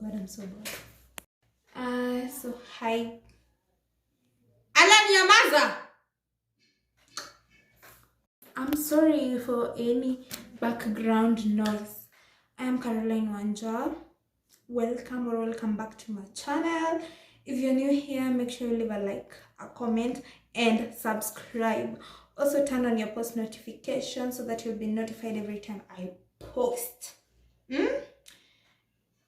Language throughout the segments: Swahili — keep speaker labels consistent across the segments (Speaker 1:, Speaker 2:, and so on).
Speaker 1: God, I'm so bored. So hi. Alan Yamaza! I'm sorry for any background noise. I am Caroline Wanja. Welcome back to my channel. If you're new here, make sure you leave a like, a comment, and subscribe. Also turn on your post notifications so that you'll be notified every time I post.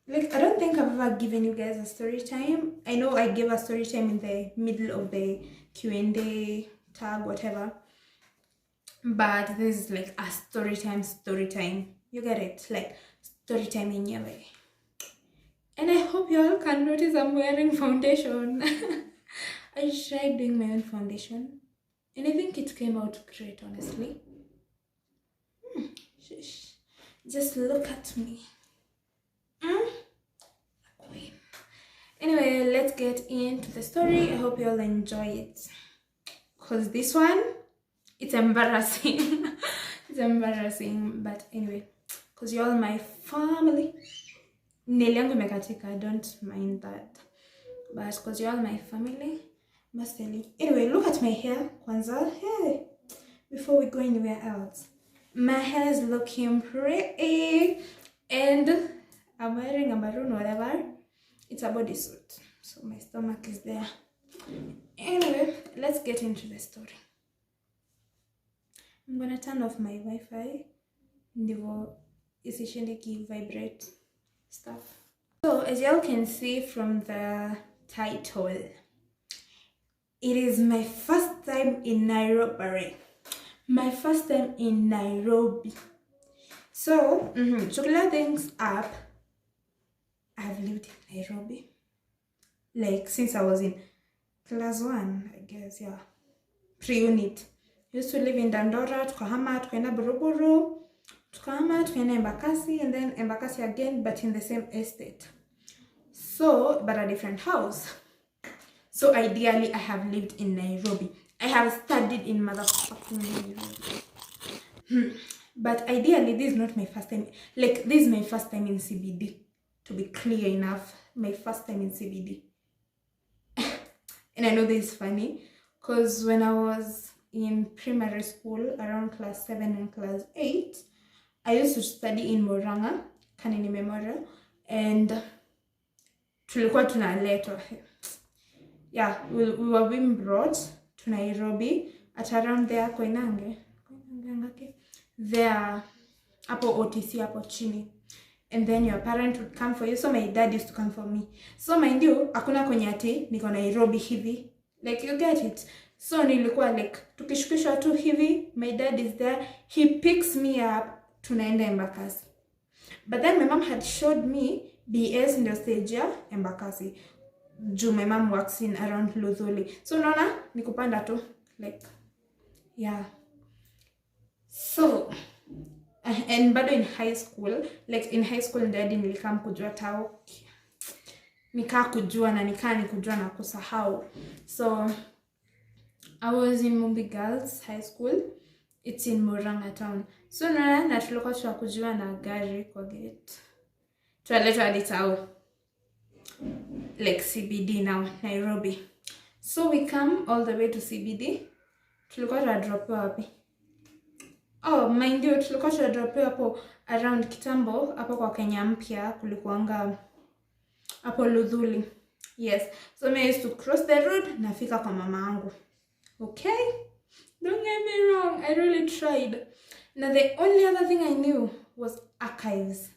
Speaker 1: Like, I don't think I've ever given you guys a story time. I know I gave a story time in the middle of the Q&A tag, whatever. But this is like a story time. You get it? Like, story time in your way. And I hope you all can notice I'm wearing foundation. I tried doing my own foundation. And I think it came out great, honestly. Just look at me. Anyway, let's get into the story. I hope you all enjoy it. Because this one, it's embarrassing. It's embarrassing. But anyway, because you're all my family. Neliangu mekatika, don't mind that. But because you're all my family, must tell you. Anyway, look at my hair, Kwanza. Hey, before we go anywhere else. My hair is looking pretty. And I'm wearing a maroon whatever. It's a bodysuit, so my stomach is there. Anyway, let's get into the story. I'm gonna turn off my Wi-Fi. Ndivo isishinde vibrate stuff. So as y'all can see from the title, it is my first time in Nairobi. My first time in Nairobi. So to clear things up, I've lived in Nairobi, like since I was in class 1, I guess, yeah, pre-unit. Used to live in Dandora, tukahama, tukaenda Buruburu, tukahama, tukaenda Embakasi, and then Embakasi again, but in the same estate. So, but a different house. So ideally, I have lived in Nairobi. I have studied in motherfucking Nairobi. But ideally, this is not my first time. Like, this is my first time in CBD. To be clear enough, my first time in CBD. And I know this is funny because when I was in primary school around class 7 and class 8, I used to study in Moranga, Kanini Memorial, and tulikuwa tunaletwa. Yeah, we were being brought to Nairobi at around there Koinange. There, apo OTC, apo chini. And then your parent would come for you. So my dad used to come for me. So mind you, hakuna kwenye ati niko Nairobi hivi. Like, you get it. So nilikuwa like, tukishukishwa tu hivi, my dad is there. He picks me up, tunaenda Embakasi. But then my mom had showed me BS in the stage ya Embakasi. Juu my mom works in around Luthuli. So naona, nikupanda tu. Like, yeah. So, and bado in high school, like in high school ndadi nilikam kujua tao. Nika kujua na nika nikujua na kusahau. So, I was in Mumbi Girls High School. It's in Murang'a town. So, na tulikuwa tunakujua na gari kwa gate. Tualetwa hadi tao. Like CBD now, Nairobi. So, we come all the way to CBD. Tulikuwa tunadropiwa wapi? Oh, mind you, tulikuwa tunadropiwa hapo around kitambo, hapo kwa Kenya mpya kulikuanga hapo Luthuli. Yes. So I used to cross the road, nafika kwa mama yangu. Okay? Don't get me wrong, I really tried. Now the only other thing I knew was archives.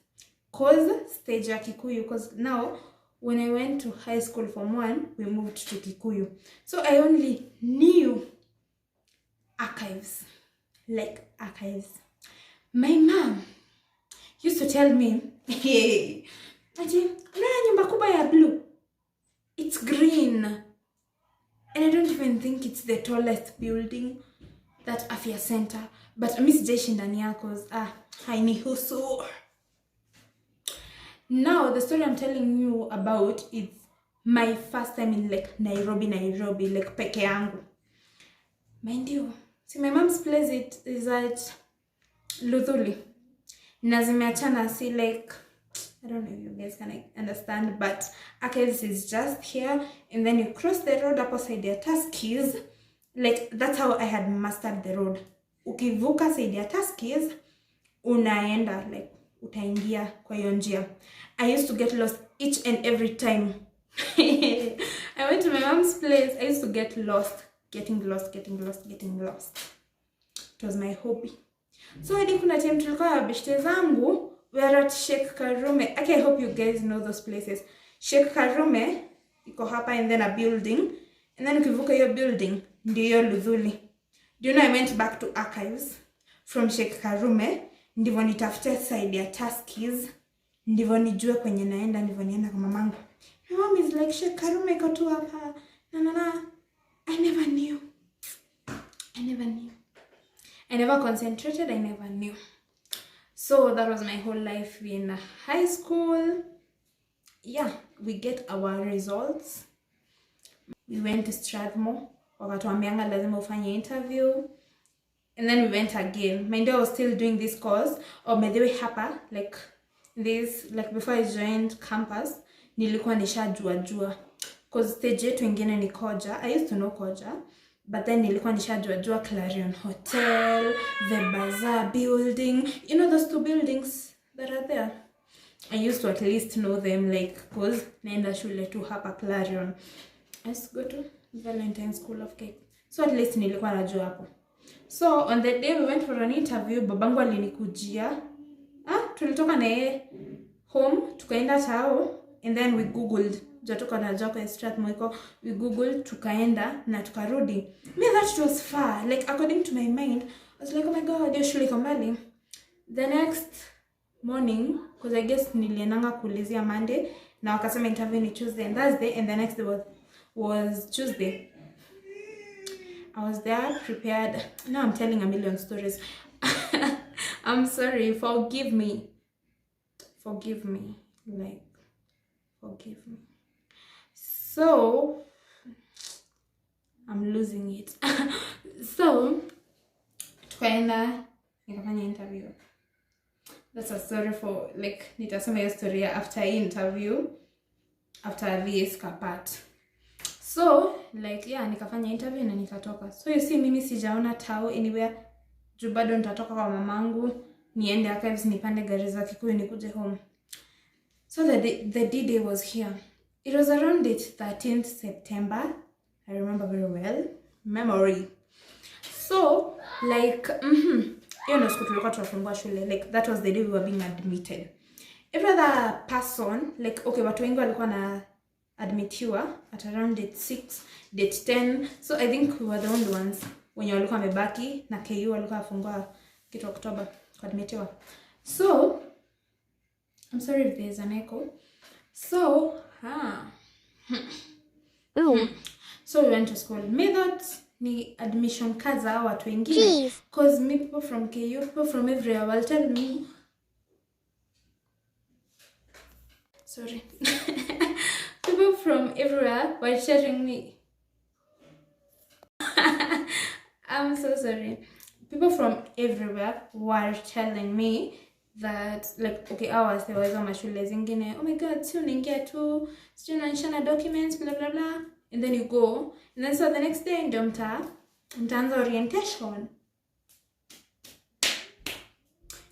Speaker 1: Cause stage ya Kikuyu. Cause now, when I went to high school Form 1, we moved to Kikuyu. So I only knew archives. Like archives. My mom used to tell me, hey, nyumba kubwa ya blue. It's green. And I don't even think it's the tallest building, that Afya Center. But Miss Jeshi ndani yako, hainihusu. Now, the story I'm telling you about is my first time in like Nairobi, like peke yangu. Mind you, see, my mom's place is at Luthuli. Na zimeachana, see, like I don't know if you guys can understand, but Archives is just here, and then you cross the road opposite the Tuskies. Like, that's how I had mastered the road. Ukivuka side ya Tuskies, unaenda, like, utaingia kwa hiyo njia. I used to get lost each and every time. I went to my mom's place. I used to get lost. Getting lost. It was my hobby. So hadi kuna time tulikuwa beshte zangu, we are at Sheikh Karume. Okay, I hope you guys know those places. Sheikh Karume iko hapa, and then a building, and then ukivuka hiyo building ndiyo Ludhuli. Do you know I went back to Archives from Sheikh Karume, ndivyo nitafute side ya Tuskies, ndivyo nijue kwenye naenda, ndivyo nienda kwa mamangu. My mom is like, Sheikh Karume iko tu hapa. Na. I never knew. I never concentrated, I never knew. So that was my whole life in high school. Yeah, we get our results. We went to Strathmore. Wakatuambianga lazima ufanye interview. And then we went again. My dad was still doing this course. Or by the way, hapa, like this, like before I joined campus, nilikuwa nishajua. Because stage yetu ingine ni Koja. I used to know Koja. But then nilikuwa nishajua Clarion Hotel, the Bazaar building. You know those two buildings that are there? I used to at least know them, like, because naenda shule tu hapa Clarion. I used to go to Valentine School of Cake. So at least nilikuwa najua hapo. So on the day we went for an interview, babangu alinikujia. Tulitoka na yeye home, tukaenda tao, and then we googled. Jatuka na job in Strathmore, we googled, tukaenda na tukarudi. Me, that was far. Like, according to my mind, I was like, oh my god, you're shule kombali. The next morning, because I guess nilienanga kulizia Monday, na wakasema interview ni Tuesday and Thursday, and the next day was Tuesday. I was there, prepared. Now I'm telling a million stories. I'm sorry, forgive me. Like, forgive me. So, I'm losing it. So, tukaenda, nikafanya interview. That's a story for, like, nitasema hiyo story after interview, after this part. So, like, yeah, nikafanya interview na nikatoka. So, you see, mimi sijaona tao anywhere. Juu bado nitatoka kwa mamangu, niende Archives, nipande gari za Kikuyu nikuje home. So, the D-Day was here. It was around date 13th September. I remember very well. Memory. So, like, you know, school tulikuwa tunafungua shule. Like, that was the day we were being admitted. Every other person, like, okay, watu wengi walikuwa na admitiwa at around date 6, date 10. So, I think we were the only ones wenye walikuwa wamebaki, na KU walikuwa wafungua kitu October kwa admitiwa. So, I'm sorry if there's an echo. So, so we went to school. Me that ni admission kaza watu wengine. Because me, people from KU, people from everywhere will tell me. Sorry. People from everywhere were sharing me. I'm so sorry. People from everywhere were telling me that, like, okay, hours there was on mashule zingine, oh my god, si unaingia tu, si unaonyeshana documents, blah blah blah, and then you go, and then so the next day ndio mtaanza orientation.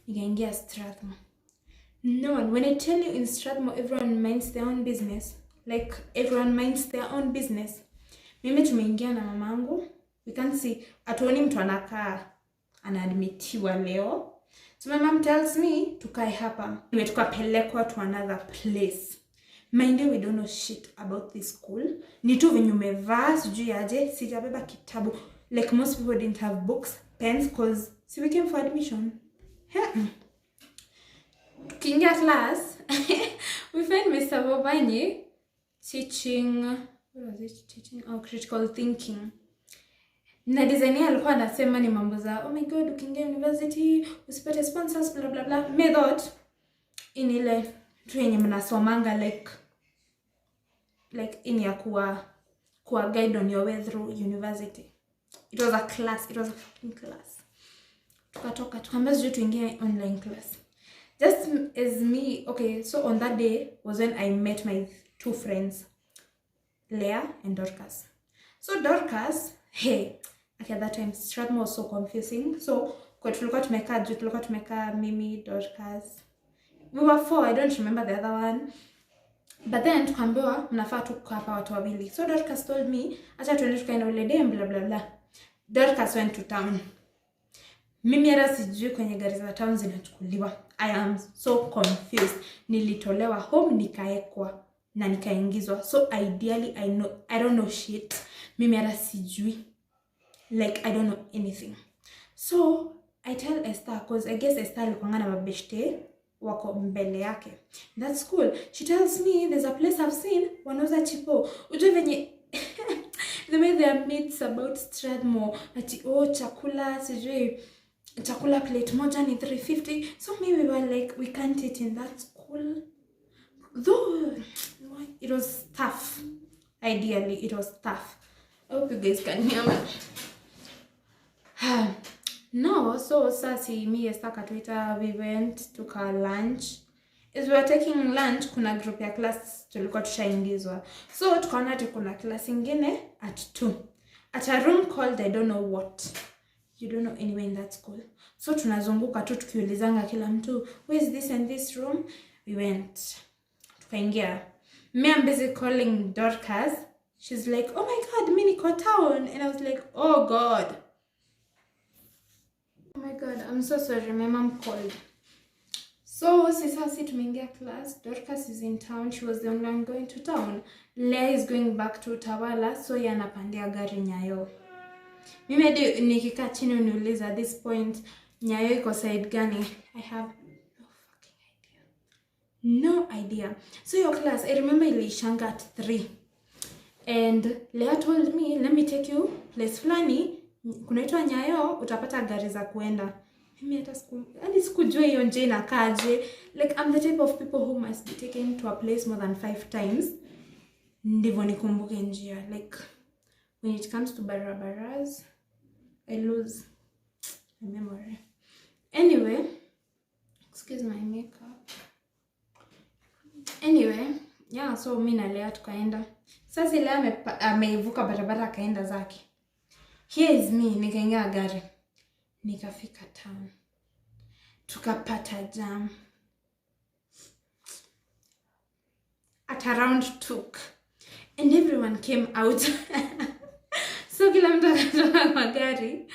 Speaker 1: Nikaingia Strathmore. No one, when I tell you in Strathmore, everyone minds their own business. Like, everyone minds their own business. Mimi tumeingia na mamangu, we can't see, atuoni mtu anakaa anaadmitiwa leo. So my mom tells me, tukae hapa. We tukapelekwa to another place. Mind you, we don't know shit about this school. Ni tu venye umevaa, sijui aje, sijabeba kitabu. Like, most people didn't have books, pens, because we came for admission. Tukiingia class, we find Mr. Bobanyi teaching, what was it teaching? Oh, critical thinking. Na designer alikuwa anasema ni mambo za, oh my god, ukiingia university usipate sponsors, blah blah blah. Me thought in ile tu yenye mnasomanga, like in ya kuwa guide on your way through university. It was a class, it was a fucking class. Tukatoka tukaambia sijui tuingie online class. just as me. Okay, so on that day was when I met my 2 friends, Leah and Dorcas. So Dorcas, hey, okay, at that time Strathmore was so confusing. So kwa tulikuwa tumekaa mimi, Dorcas, we were 4. I don't remember the other one. But then tukaambiwa mnafaa tu kukaa hapa watu wawili. So Dorcas told me acha tuende tukaenda holiday and blah blah blah. Dorcas went to town. Mimi hata sijui kwenye gari za town zinachukuliwa. I am so confused. Nilitolewa home nikaekwa na nikaingizwa. So ideally I don't know shit. Mimi hata sijui. Like I don't know anything. So I tell Esther, because I guess Esther alikuwa na mabeshte wako mbele yake. That's cool. She tells me there's a place I've seen wanauza chipo. Ujue venye the way they are myths about Strathmore, ati chakula sijui chakula plate moja ni 350. So maybe we were like, we can't eat in that school. Though it was tough. Ideally it was tough. I hope you guys can hear me. No, so sasi me Esther Katwita, we went to our lunch. As we were taking lunch, kuna group ya class tulikuwa tushaingizwa. So tukaona kuna class ingine at 2. At a room called I don't know what. You don't know anywhere in that school. So tunazunguka tu tukiulizanga kila mtu, where is this and this room? We went. Tukaingia. Me, I'm busy calling Dorcas. She's like, oh my god, mimi niko town. And I was like, oh god. Oh my god, I'm so sorry, my mom called. So, sisi tumeingia class, Dorcas is in town, she was the only one going to town. Leah is going back to Tawala, so yanapandia gari Nyayo. Mimi hadi nikikaa chini uniuliza at this point, Nyayo iko side gani? I have no fucking idea. No idea. So your class, I remember ilishanga at 3. And Leah told me, let me take you place flani. Kunaitwa Nyayo, utapata gari za kuenda. Mimi hata sikujua hiyo nje inakaje. Like I'm the type of people who must be taken to a place more than 5 times. Ndivyo nikumbuke njia. Like when it comes to barabaras, I lose my memory. Anyway, excuse my makeup. Anyway, yeah, so mimi na Lea tukaenda. Sasa Lea ameivuka barabara akaenda zake. Here is me, nikaingia gari. Nikafika town. Tukapata jam. At around 2. And everyone came out. So kila mtu akatoka kwa gari.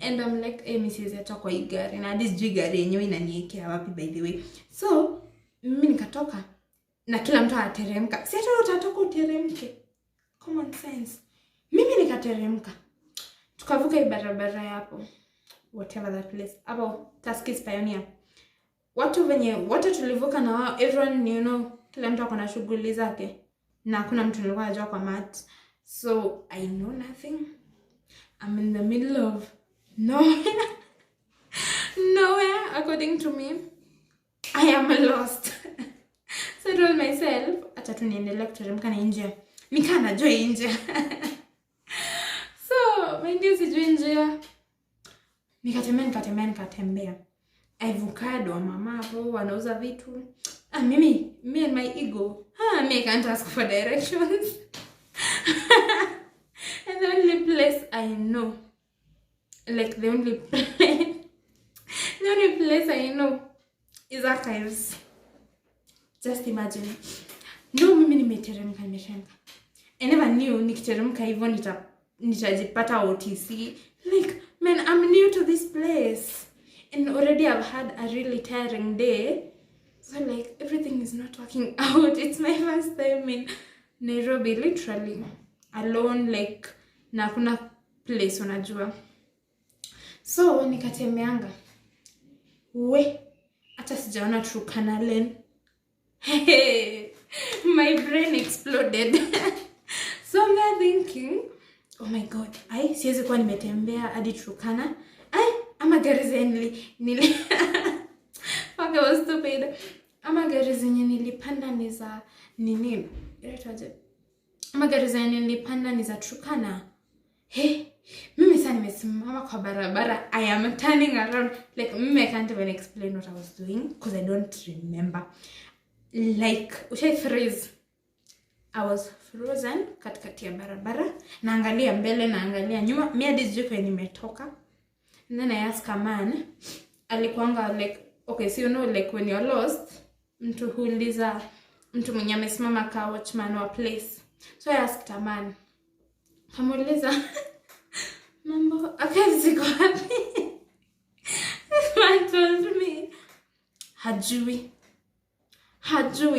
Speaker 1: And I'm like, mimi siwezi atoka kwa hii gari. Na hadi sijui gari yenyewe inaniekea wapi by the way. So, mimi nikatoka. Na kila mtu ateremka. Si hata utatoka uteremke. Common sense. Mimi nikateremka. Tukavuka hii barabara hapo. Whatever that place. Hapo Tuskys Pioneer. Watu tulivuka na wao. Everyone, you know, kila mtu akona shughuli zake. Na kuna mtu nilikuwa najua kwa mat. So, I know nothing. I'm in the middle of nowhere. Nowhere, according to me. I am lost. So I told myself, acha tu niendelee kuteremka na njia. Nikaa najua njia. So, mind you sijui njia. Nikatembea. Avocado wa mama hapo wanauza vitu. Me and my ego. Me can't ask for directions. And the only place I know, like the only place I know is Archives. Just imagine. No, mimi nimeteremka. I never knew nikiteremka hivyo nitajipata OTC. Like, man, I'm new to this place. And already I've had a really tiring day. So like, everything is not working out. It's my first time in Nairobi, literally. Alone, like, na kuna place unajua. So, nikatembeanga. Hata sijaona Turkana Lane. Hey, my brain exploded. So I'm there thinking, oh my god, siwezi kuwa nimetembea hadi Turkana. Ama gari zenye fuck, I was stupid. Ama gari zenye nilipanda ni za nini? Ama gari zenye nilipanda ni za Turkana. Hey, mimi sasa nimesimama kwa barabara. I am turning around. Like, mimi I can't even explain what I was doing because I don't remember. Like, ushai freeze. I was frozen katikati ya barabara. Naangalia mbele, naangalia nyuma. Mimi hadi sijui kwenye nimetoka. And then I asked a man. Alikuanga like, okay, so you know like when you're lost, mtu huuliza mtu mwenye amesimama ka watchman wa place. So I asked a man. Kamuuliza, mambo, archives ziko wapi? This man told me, hajui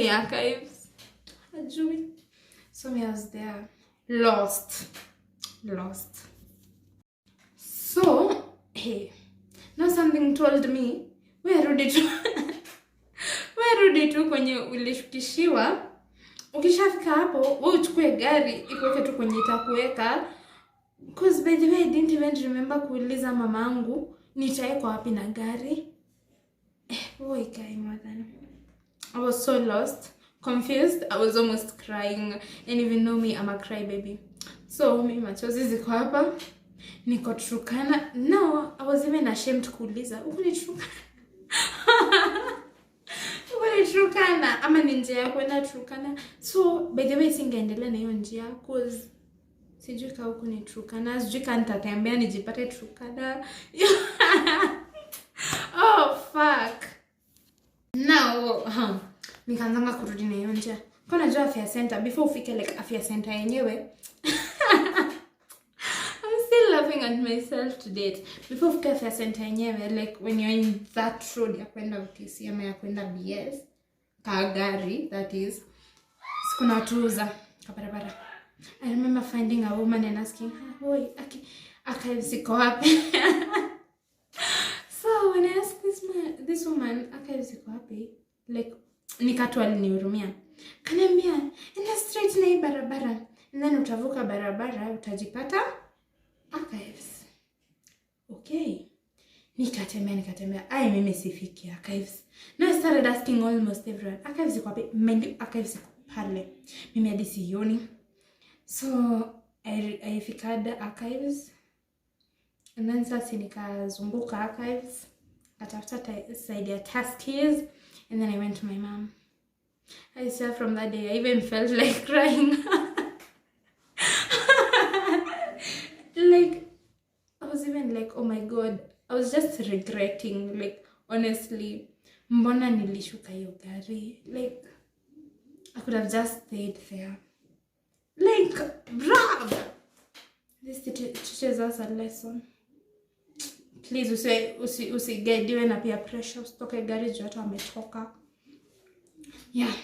Speaker 1: archives. Hajui. So me, I was there, lost. So, hey, now something told me, wewe rudi tu kwenye ulishukishiwa. Ukishafika hapo, wewe uchukue gari, ikuweke tu kwenye itakuweka. Because by the way, I didn't even remember kuuliza mamangu nitaekwa wapi na gari. Boy, I was so lost, confused. I was almost crying. And even know me, I'm a crybaby. So, mimi machozi ziko hapa. Niko Turkana. No, I was even ashamed kuuliza. Huko ni Turkana. Turkana ama ni njia ya kwenda Turkana. So by the way singeendelea na hiyo njia cause sijui ka huko ni Turkana, sijui ka nitatembea nijipate Turkana. Oh fuck. Now nikaanza kurudi na hiyo njia. Kwa najua afya center before ufike like afya center yenyewe. I'm still laughing at myself to date. Before ufike afya center yenyewe like when you're in that road ya kwenda UTC ama ya kwenda BS Kagari, that is. Sikuna watuuza kwa barabara. I remember finding a woman and asking her, "Hoi, archives ziko wapi?" So when I asked this woman, archives ziko wapi? Like, nikatu alinihurumia. Kaniambia, enda straight na hii barabara. And then utavuka barabara, utajipata archives. Okay. Nikatembea. Mimi sifiki archives. Now I started asking almost everyone. Archives ziko wapi? Many archives ziko pale. Mimi hadi sioni. So I figured archives. And then sasa nikazunguka archives. Katafuta side ya taskies. And then I went to my mom. I swear from that day I even felt like crying. Like I was even like, oh my god. I was just regretting, like, honestly, mbona nilishuka hiyo gari? Like, I could have just stayed there. Like, bruv! This teaches us a lesson. Please, usigaidiwe na peer pressure, usitoke gari juu watu wametoka. Yeah.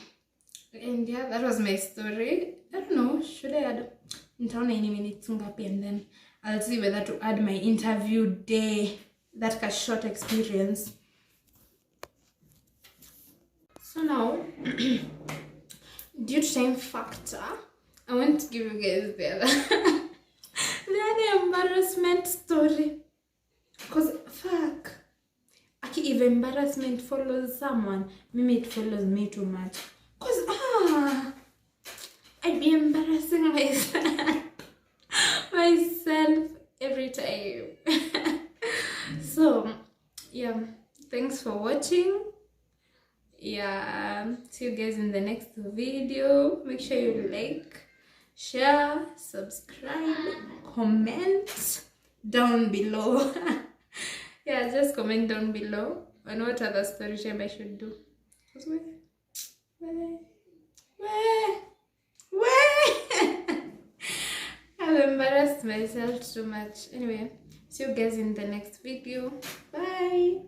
Speaker 1: And yeah, that was my story. I don't know, should I add? Nitaona any minutes ngapi and then I'll see whether to add my interview day. That short experience. So now, due to time factor, I want to give you guys the other embarrassment story. Because fuck, if embarrassment follows someone, maybe it follows me too much. Because I'd be embarrassing myself every time. So yeah, thanks for watching. Yeah, see you guys in the next video. Make sure you like, share, subscribe, comment down below. Yeah, just comment down below on what other story time I should do. I've embarrassed myself too much. Anyway, see you guys in the next video. Bye.